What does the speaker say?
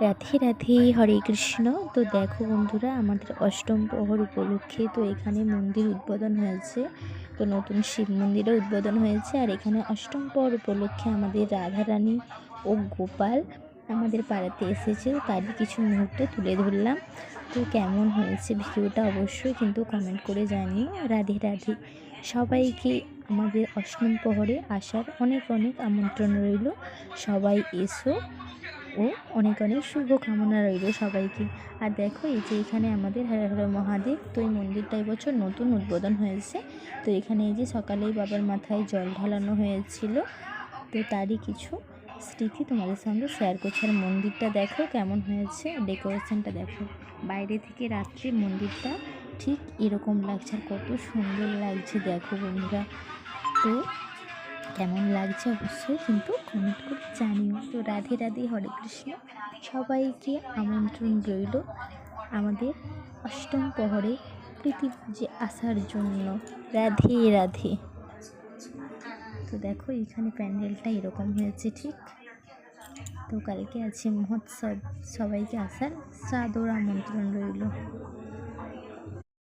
রাধে রাধে, হরে কৃষ্ণ। তো দেখো বন্ধুরা, আমাদের অষ্টম প্রহর উপলক্ষে তো এখানে মন্দির উদ্বোধন হয়েছে। তো নতুন শিব মন্দিরও উদ্বোধন হয়েছে। আর এখানে অষ্টম প্রহর উপলক্ষে আমাদের রাধারানী ও গোপাল আমাদের পাড়াতে এসেছে, তারই কিছু মুহূর্ত তুলে ধরলাম। তো কেমন হয়েছে ভিডিওটা অবশ্যই কিন্তু কমেন্ট করে জানিও। রাধে রাধে। সবাইকে আমাদের অষ্টম প্রহরে আসার অনেক অনেক আমন্ত্রণ রইল। সবাই এসো ও অনেক অনেক শুভকামনা রইল সবাইকে। আর দেখো, এই যে এখানে আমাদের হর হর মহাদেব, তো এই মন্দিরটা এবছর নতুন উদ্বোধন হয়েছে। তো এখানে এই যে সকালেই বাবার মাথায় জল ঢালানো হয়েছিল, তো তারই কিছু স্মৃতি তোমাদের সঙ্গে শেয়ার করছি। আর মন্দিরটা দেখো কেমন হয়েছে, ডেকোরেশনটা দেখো। বাইরে থেকে রাত্রে মন্দিরটা ঠিক এরকম লাগছে, আর কত সুন্দর লাগছে দেখো বন্ধুরা। তো কেমন লাগছে অবশ্যই কিন্তু কমেন্ট করে জানিও। তো রাধে রাধে, হরে কৃষ্ণ। সবাইকে আমন্ত্রণ রইল আমাদের অষ্টম প্রহরে প্রীতিভোজে আসার জন্য। রাধে রাধে। তো দেখো, এখানে প্যান্ডেলটা এরকম হয়েছে ঠিক। তো কালকে আছে মহোৎসব, সবাইকে আসার সাদর আমন্ত্রণ রইল।